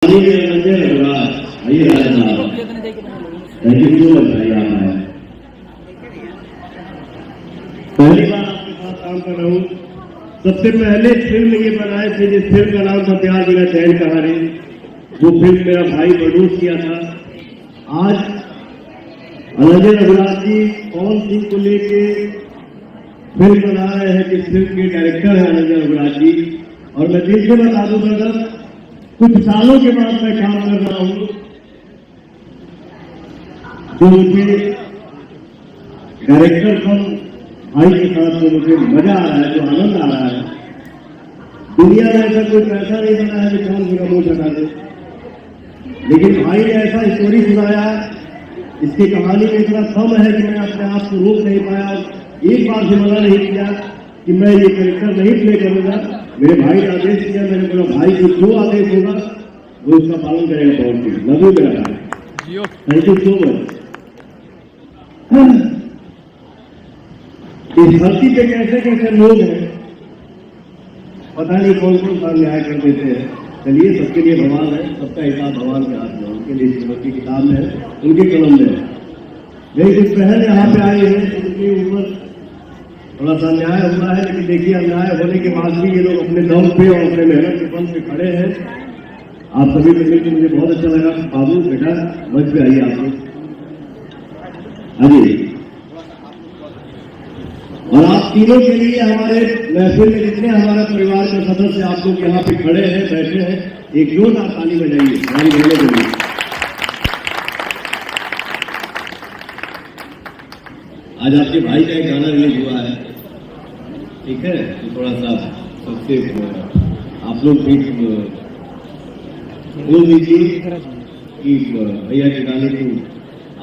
कहानी में रंजन अग्रवाल आइए राजा साहब, थैंक यू सो मच भाई, आप आए। पहली बार आपके साथ काम कर रहा हूँ। सबसे पहले फिल्म ये बनाए थे जिस फिल्म का नाम था प्यार बिना चैन कहानी, वो फिल्म मेरा भाई प्रोड्यूस किया था। आज अनंजन अग्रवाल जी कौन सिंह को लेके फिल्म बना रहे हैं, जिस फिल्म के डायरेक्टर है अनंजन अग्रवाल जी। और मैं दिल से बता दूं मतलब कुछ सालों के बाद मैं काम कर रहा हूं जो मुझे डायरेक्टर कम भाई के साथ जो मुझे मजा आ रहा है, जो आनंद आ रहा है। दुनिया में ऐसा कोई पैसा नहीं बना है जो कौन सी मुंह चढ़ा दे, लेकिन भाई ने ऐसा स्टोरी सुनाया, इसकी कहानी में इतना कम है कि मैं अपने आप को रोक नहीं पाया। एक बार भी मना नहीं किया कि मैं ये कैरेक्टर नहीं प्ले करूंगा। मेरे भाई ने आदेश किया, मैंने बोला भाई को जो आदेश होगा वो उसका पालन करेगा। बहुत ही लव यू मेरा भाई, थैंक यू सो मच। इस धरती पे कैसे कैसे लोग हैं, पता नहीं कौन कौन सा न्याय कर देते हैं। चलिए, सबके लिए भगवान है, सबका हिसाब भगवान के हाथ में, उनके लिए श्रीमती किताब में है, उनके कलम में है। लेकिन कुछ बहन यहाँ पे आए हैं, उनकी ऊपर थोड़ा सा अन्याय हुआ है, लेकिन देखिए अन्याय होने के बाद भी ये लोग अपने दम पे और अपने मेहनत के बल पे खड़े हैं। आप सभी को मिलकर मुझे बहुत अच्छा लगा। बाबू बेटा मंच पे आइए आप लोग, आइए। और आप तीनों के लिए हमारे महफिल में जितने हमारे परिवार के सदस्य आप लोग यहाँ पे खड़े हैं, बैठे हैं, एक जोरदार ताली बजाइए हमारी बहनों के लिए। आज आपके भाई का एक गाना रिलीज हुआ है, ठीक है, तो थोड़ा सा सबसे आप लोग भी बोल दीजिए कि भैया के गाने को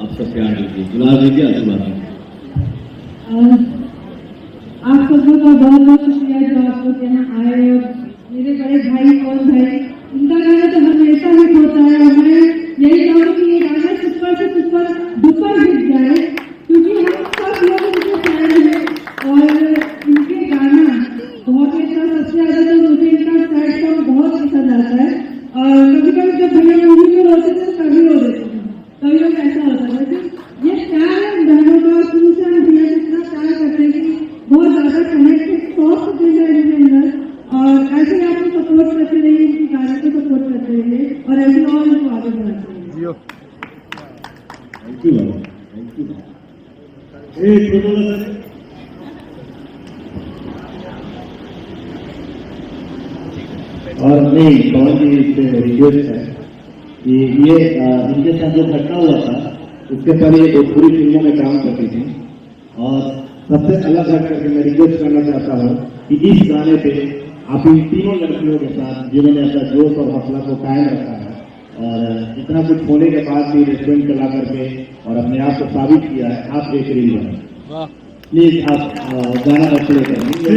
आप सब प्यार दीजिए, गुलाब दीजिए, आशीर्वाद। आप सबों का बहुत बहुत शुक्रिया जो आप लोग यहाँ आए। और मेरे बड़े भाई और भाई, इनका गाना तो हमेशा हिट होता है। मैं यही चाहूँ कि ये गाना सुपर दुपर हिट जाए, क्योंकि हम सब लोग उनके फैन हैं। और इनके गाना बहुत ही अच्छा, सबसे ज्यादा तो मुझे इनका सैड सॉन्ग बहुत पसंद आता है। और कभी कभी जब भैया मूवी में रोते थे कभी रो देते थे, कभी लोग ऐसा होता है। ये प्यार है बहनों का, तुमसे हम भैया जितना प्यार करते हैं कि बहुत ज्यादा कनेक्टेड सॉफ्ट दिल है इनके अंदर। और ऐसे ही आपको सपोर्ट करते रहिए, इनकी गाने को सपोर्ट करते रहिए और ऐसे और इनको आगे बढ़ाते रहिए। Thank you Baba, thank you. एक फोटो लगा और नहीं बहुत ही रिक्वेस्ट है कि ये इनके साथ जो घटना हुआ था उसके पहले ये पूरी फिल्मों में काम करती थी। और सबसे अलग हट करके मैं रिक्वेस्ट करना चाहता हूँ कि इस गाने पे आप इन तीनों लड़कियों के साथ जिन्होंने अपना जोश और हौसला को कायम रखा है और इतना कुछ होने के बाद भी रेस्टोरेंट चला करके और अपने आप को साबित किया है, आप एक रील बनाए। प्लीज आप गाना प्ले करेंगे।